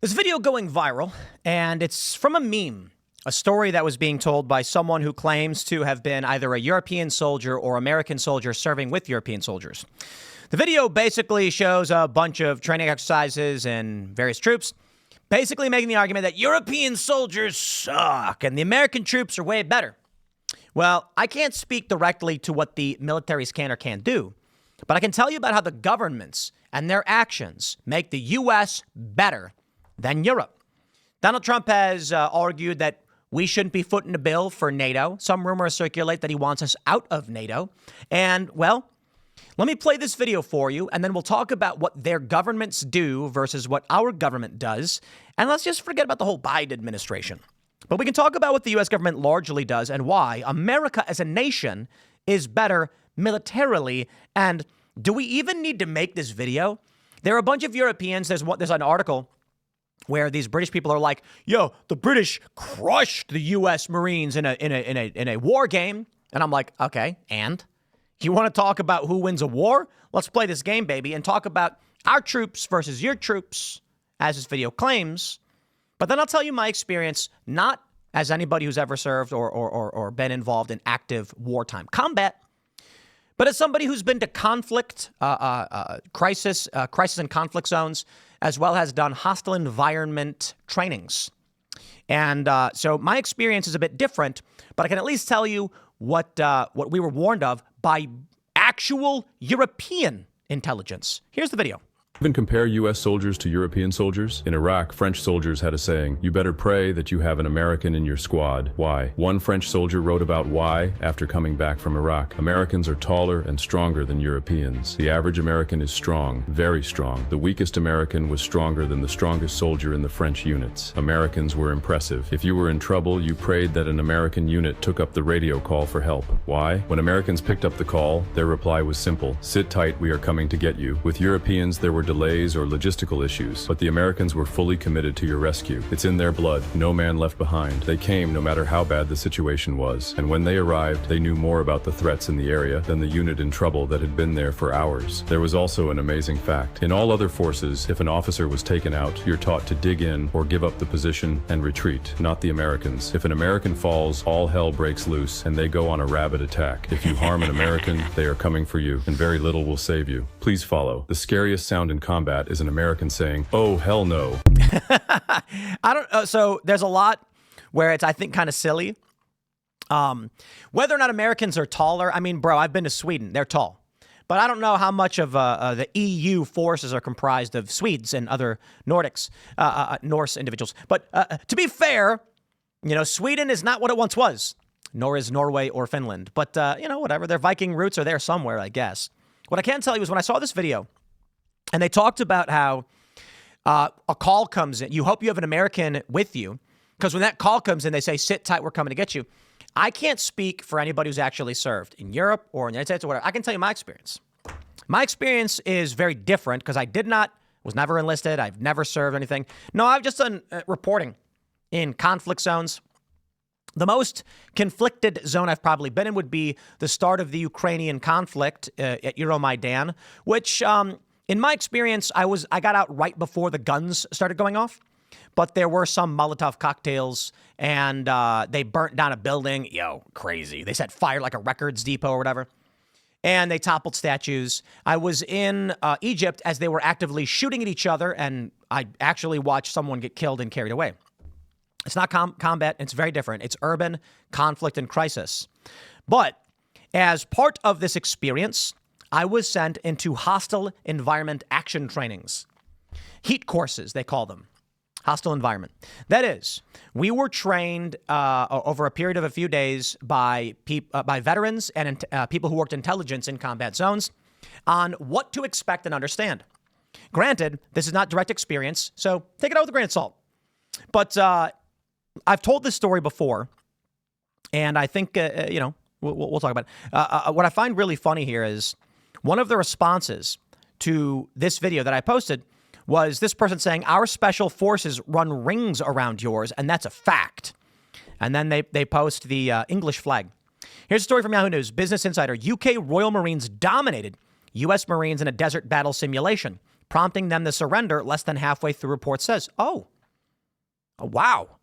There's a video going viral, and it's from a meme, a story that was being told by someone who claims to have been either a European soldier or American soldier serving with European soldiers. The video basically shows a bunch of training exercises and various troops, basically making the argument that European soldiers suck and the American troops are way better. Well, I can't speak directly to what the militaries can or can't do, but I can tell you about how the governments and their actions make the U.S. better than Europe. Donald Trump has argued that we shouldn't be footing the bill for NATO. Some rumors circulate that he wants us out of NATO. And, well, let me play this video for you, and then we'll talk about what their governments do versus what our government does. And let's just forget about the whole Biden administration. But we can talk about what the U.S. government largely does and why America as a nation is better militarily. And do we even need to make this video? There are a bunch of Europeans. There's an article where these British people are like, yo, the British crushed the U.S. Marines in a war game. And I'm like, okay, and? You want to talk about who wins a war? Let's play this game, baby, and talk about our troops versus your troops, as this video claims. But then I'll tell you my experience, not as anybody who's ever served or been involved in active wartime combat, but as somebody who's been to conflict, crisis and conflict zones, as well as done hostile environment trainings. And so my experience is a bit different, but I can at least tell you what we were warned of by actual European intelligence. Here's the video. Even compare U.S. soldiers to European soldiers? In Iraq, French soldiers had a saying, you better pray that you have an American in your squad. Why? One French soldier wrote about why after coming back from Iraq. Americans are taller and stronger than Europeans. The average American is strong, very strong. The weakest American was stronger than the strongest soldier in the French units. Americans were impressive. If you were in trouble, you prayed that an American unit took up the radio call for help. Why? When Americans picked up the call, their reply was simple. Sit tight, we are coming to get you. With Europeans, there were delays or logistical issues, but the Americans were fully committed to your rescue. It's in their blood, no man left behind. They came no matter how bad the situation was, and when they arrived, they knew more about the threats in the area than the unit in trouble that had been there for hours. There was also an amazing fact. In all other forces, if an officer was taken out, you're taught to dig in or give up the position and retreat, not the Americans. If an American falls, all hell breaks loose, and they go on a rabid attack. If you harm an American, they are coming for you, and very little will save you. Please follow. The scariest sound in combat is an American saying, oh, hell no. So there's a lot where it's, I think, kind of silly. Whether or not Americans are taller, I mean, bro, I've been to Sweden. They're tall. But I don't know how much of the EU forces are comprised of Swedes and other Nordics, Norse individuals. But to be fair, you know, Sweden is not what it once was, nor is Norway or Finland. But, you know, whatever. Their Viking roots are there somewhere, I guess. What I can tell you is when I saw this video, and they talked about how a call comes in. You hope you have an American with you, because when that call comes in, they say, sit tight, we're coming to get you. I can't speak for anybody who's actually served in Europe or in the United States or whatever. I can tell you my experience. My experience is very different because I was never enlisted. I've never served anything. No, I've just done reporting in conflict zones. The most conflicted zone I've probably been in would be the start of the Ukrainian conflict at Euromaidan, which in my experience, I got out right before the guns started going off, but there were some Molotov cocktails, and they burnt down a building. Yo, crazy. They set fire like a records depot or whatever, and they toppled statues. I was in Egypt as they were actively shooting at each other, and I actually watched someone get killed and carried away. It's not combat. It's very different. It's urban conflict and crisis. But as part of this experience, I was sent into hostile environment action trainings. Heat courses, they call them. Hostile environment. That is, we were trained over a period of a few days by veterans and people who worked intelligence in combat zones on what to expect and understand. Granted, this is not direct experience, so take it out with a grain of salt. But I've told this story before, and I think, we'll talk about it. What I find really funny here is one of the responses to this video that I posted was this person saying, our special forces run rings around yours, and that's a fact. And then they post the English flag. Here's a story from Yahoo News. Business Insider. UK Royal Marines dominated U.S. Marines in a desert battle simulation. prompting them to surrender less than halfway through, report says. Oh, wow.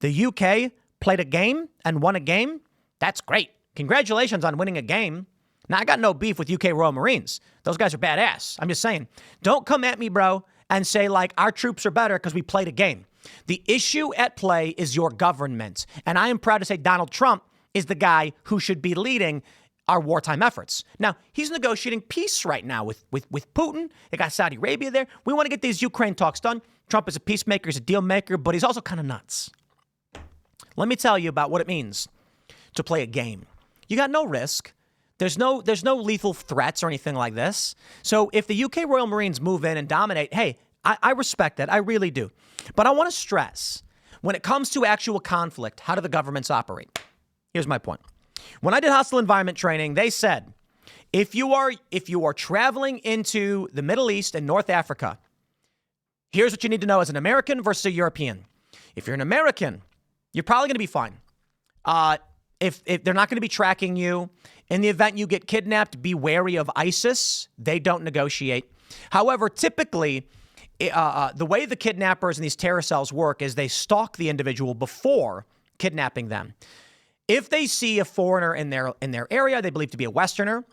The UK played a game and won a game? That's great. Congratulations on winning a game. Now, I got no beef with UK Royal Marines. Those guys are badass. I'm just saying, don't come at me, bro, and say, like, our troops are better because we played a game. The issue at play is your government. And I am proud to say Donald Trump is the guy who should be leading our wartime efforts. Now, he's negotiating peace right now with Putin. They got Saudi Arabia there. We want to get these Ukraine talks done. Trump is a peacemaker, he's a deal maker, but he's also kind of nuts. Let me tell you about what it means to play a game. You got no risk. There's no lethal threats or anything like this. So if the UK Royal Marines move in and dominate, hey, I respect that. I really do. But I want to stress, when it comes to actual conflict, how do the governments operate? Here's my point. When I did hostile environment training, they said, if you are traveling into the Middle East and North Africa, here's what you need to know as an American versus a European. If you're an American, you're probably going to be fine. If they're not going to be tracking you, in the event you get kidnapped, be wary of ISIS. They don't negotiate. However, typically, the way the kidnappers and these terror cells work is they stalk the individual before kidnapping them. If they see a foreigner in their area, they believe to be a Westerner,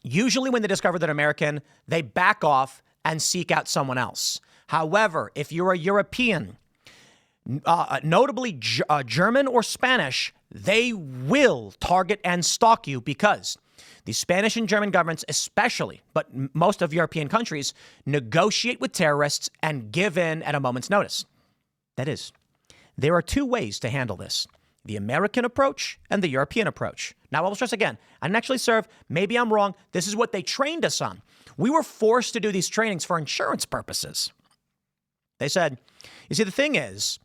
usually when they discover that American, they back off and seek out someone else. However, if you're a European, notably German or Spanish, they will target and stalk you because the Spanish and German governments especially, but most of European countries, negotiate with terrorists and give in at a moment's notice. That is, there are two ways to handle this. The American approach and the European approach. Now, I will stress again, I didn't actually serve. Maybe I'm wrong. This is what they trained us on. We were forced to do these trainings for insurance purposes. They said, you see, the thing is,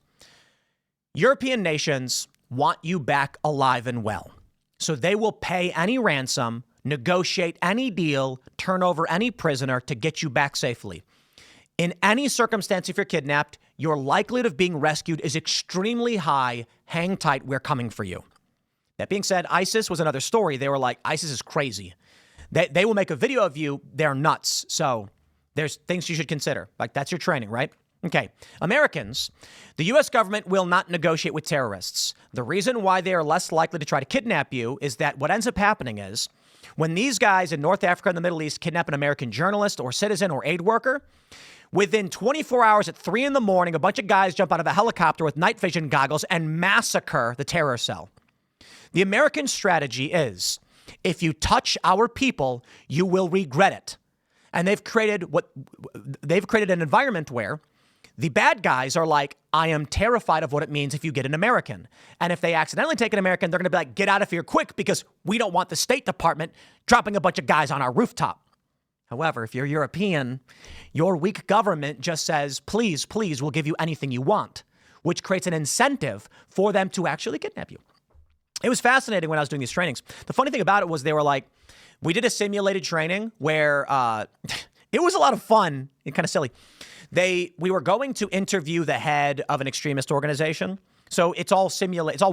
European nations want you back alive and well. So they will pay any ransom, negotiate any deal, turn over any prisoner to get you back safely. In any circumstance, if you're kidnapped, your likelihood of being rescued is extremely high. Hang tight, we're coming for you. That being said, ISIS was another story. They were like, ISIS is crazy. They will make a video of you. They're nuts. So there's things you should consider. Like, that's your training, right? Okay. Americans, the U.S. government will not negotiate with terrorists. The reason why they are less likely to try to kidnap you is that what ends up happening is when these guys in North Africa and the Middle East kidnap an American journalist or citizen or aid worker, within 24 hours at 3 a.m, a bunch of guys jump out of a helicopter with night vision goggles and massacre the terror cell. The American strategy is, if you touch our people, you will regret it. And they've created an environment where the bad guys are like, I am terrified of what it means if you get an American. And if they accidentally take an American, they're going to be like, get out of here quick because we don't want the State Department dropping a bunch of guys on our rooftop. However, if you're European, your weak government just says, please, please, we'll give you anything you want, which creates an incentive for them to actually kidnap you. It was fascinating when I was doing these trainings. The funny thing about it was they were like, we did a simulated training where it was a lot of fun and kind of silly. We were going to interview the head of an extremist organization. So it's all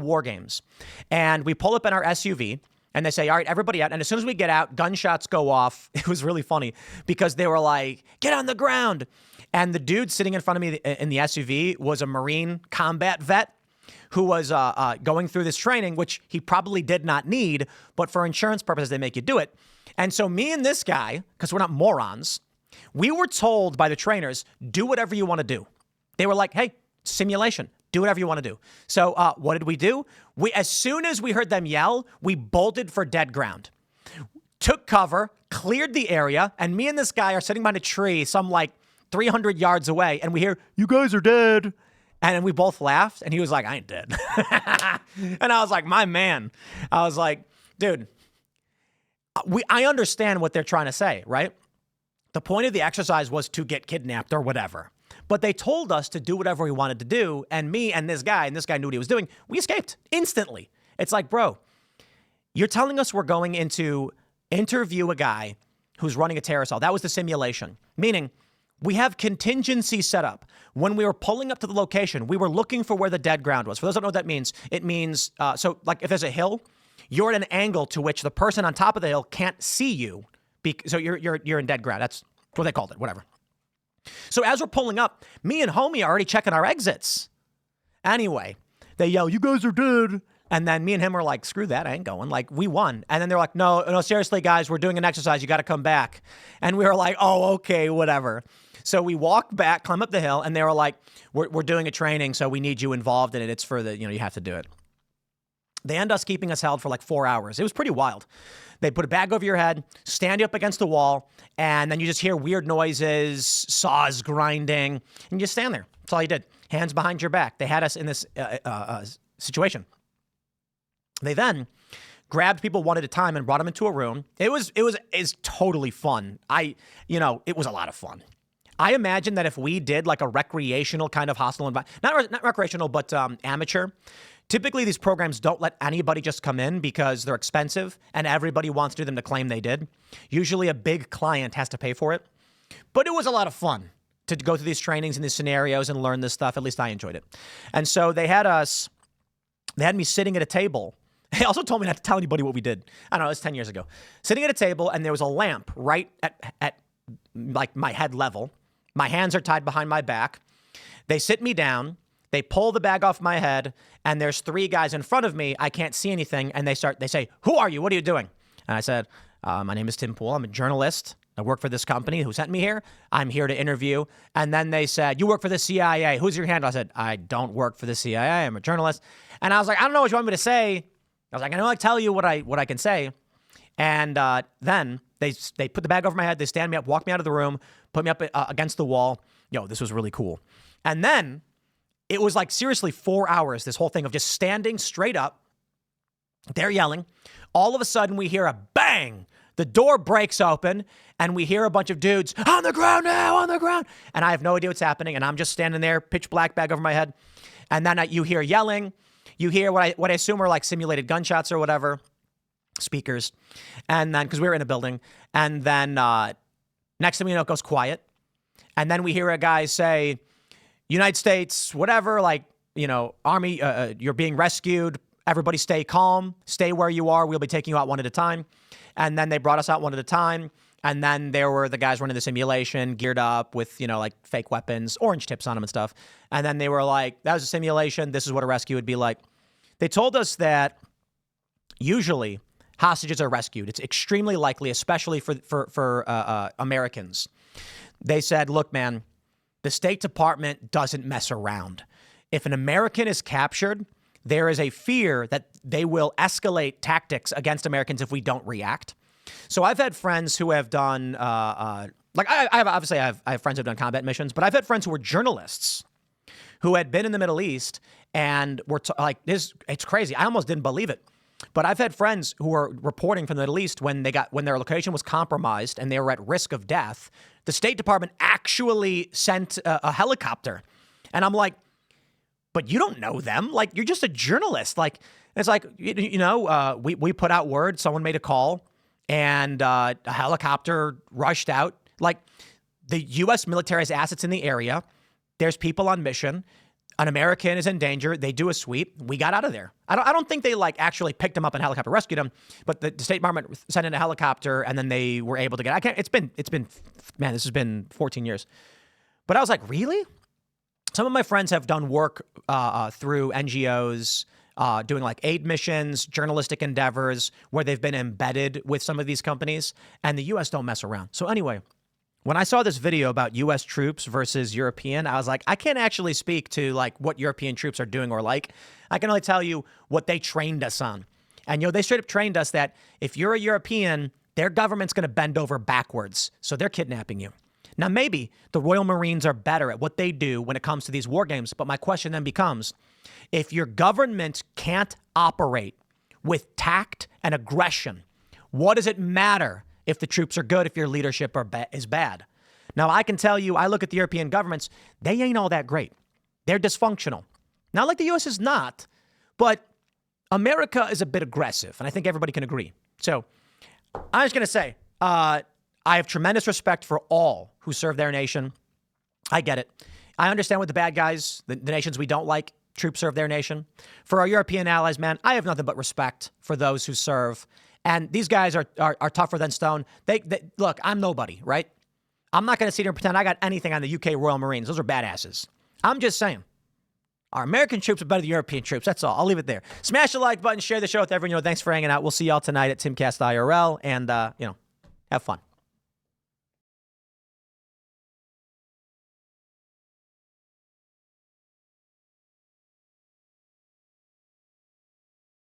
war games. And we pull up in our SUV and they say, all right, everybody out. And as soon as we get out, gunshots go off. It was really funny because they were like, get on the ground. And the dude sitting in front of me in the SUV was a Marine combat vet who was going through this training, which he probably did not need, but for insurance purposes, they make you do it. And so me and this guy, because we're not morons, we were told by the trainers, do whatever you want to do. They were like, hey, simulation, do whatever you want to do. So what did we do? As soon as we heard them yell, we bolted for dead ground, took cover, cleared the area, and me and this guy are sitting behind a tree some like 300 yards away, and we hear, you guys are dead. And then we both laughed, and he was like, I ain't dead. And I was like, my man. I was like, dude, I understand what they're trying to say, right? The point of the exercise was to get kidnapped or whatever. But they told us to do whatever we wanted to do. And me and this guy knew what he was doing. We escaped instantly. It's like, bro, you're telling us we're going into interview a guy who's running a terror cell. That was the simulation, meaning we have contingency set up. When we were pulling up to the location, we were looking for where the dead ground was. For those who don't know what that means, it means, so like if there's a hill, you're at an angle to which the person on top of the hill can't see you. So you're in dead ground. That's what they called it, whatever. So as we're pulling up, me and homie are already checking our exits. Anyway, they yell, "You guys are dead." And then me and him are like, "Screw that, I ain't going. Like, we won." And then they're like, no, seriously, guys, we're doing an exercise. You got to come back. And we were like, "Oh, okay, whatever." So we walked back, climb up the hill, and they were like, we're doing a training, so we need you involved in it. It's for the, you have to do it. They end us keeping us held for like 4 hours. It was pretty wild. They put a bag over your head, stand you up against the wall, and then you just hear weird noises, saws grinding, and you just stand there. That's all you did. Hands behind your back. They had us in this situation. They then grabbed people one at a time and brought them into a room. It's totally fun. It was a lot of fun. I imagine that if we did like a recreational kind of hostile environment, not recreational, but amateur. Typically, these programs don't let anybody just come in because they're expensive and everybody wants them to claim they did. Usually a big client has to pay for it. But it was a lot of fun to go through these trainings and these scenarios and learn this stuff. At least I enjoyed it. And so they had me sitting at a table. They also told me not to tell anybody what we did. I don't know, it was 10 years ago. Sitting at a table, and there was a lamp right at like my head level. My hands are tied behind my back. They sit me down. They pull the bag off my head, and there's 3 guys in front of me. I can't see anything, and they say, "Who are you? What are you doing?" And I said, "My name is Tim Pool. I'm a journalist. I work for this company who sent me here. I'm here to interview." And then they said, "You work for the CIA. Who's your handle?" I said, "I don't work for the CIA. I'm a journalist." And I was like, "I don't know what you want me to say." I was like, "I know I tell you what I can say." And then they put the bag over my head. They stand me up, walk me out of the room, put me up against the wall. This was really cool. And then it was like seriously 4 hours, this whole thing of just standing straight up. They're yelling. All of a sudden we hear a bang. The door breaks open and we hear a bunch of dudes, "On the ground now, on the ground." And I have no idea what's happening. And I'm just standing there, pitch black, bag over my head. And then you hear yelling. You hear what I assume are like simulated gunshots or whatever, speakers. And then, because we were in a building. And then next thing we know, it goes quiet. And then we hear a guy say, "United States, whatever, like, Army, you're being rescued. Everybody stay calm. Stay where you are. We'll be taking you out one at a time." And then they brought us out one at a time. And then there were the guys running the simulation, geared up with, like fake weapons, orange tips on them and stuff. And then they were like, "That was a simulation. This is what a rescue would be like." They told us that usually hostages are rescued. It's extremely likely, especially for Americans. They said, "Look, man, the State Department doesn't mess around. If an American is captured, there is a fear that they will escalate tactics against Americans if we don't react." So I've had friends who have done, I have friends who have done combat missions, but I've had friends who were journalists who had been in the Middle East and were it's crazy. I almost didn't believe it. But I've had friends who were reporting from the Middle East when their location was compromised and they were at risk of death. The State Department actually sent a helicopter. And I'm like, "But you don't know them. Like, you're just a journalist." Like, it's like, we put out word, someone made a call, and a helicopter rushed out. Like, the U.S. military has assets in the area. There's people on mission. An American is in danger. They do a sweep. We got out of there. I don't think they actually picked him up in a helicopter, rescued him, but the State Department sent in a helicopter and then they were able to get. It's been, man, this has been 14 years. But I was like, really? Some of my friends have done work through NGOs, doing like aid missions, journalistic endeavors, where they've been embedded with some of these companies, and the U.S. don't mess around. So anyway, when I saw this video about U.S. troops versus European, I was like, I can't actually speak to like what European troops are doing or like. I can only tell you what they trained us on. And, they straight up trained us that if you're a European, their government's going to bend over backwards. So they're kidnapping you. Now, maybe the Royal Marines are better at what they do when it comes to these war games. But my question then becomes, if your government can't operate with tact and aggression, what does it matter if the troops are good, if your leadership is bad? Now, I can tell you, I look at the European governments, they ain't all that great. They're dysfunctional. Not like the U.S. is not, but America is a bit aggressive, and I think everybody can agree. So I was going to say, I have tremendous respect for all who serve their nation. I get it. I understand what the bad guys, the nations we don't like, troops serve their nation. For our European allies, man, I have nothing but respect for those who serve. And these guys are tougher than stone. They look, I'm nobody, right? I'm not going to sit here and pretend I got anything on the UK Royal Marines. Those are badasses. I'm just saying. Our American troops are better than European troops. That's all. I'll leave it there. Smash the like button. Share the show with everyone. Thanks for hanging out. We'll see y'all tonight at Timcast IRL. And, have fun.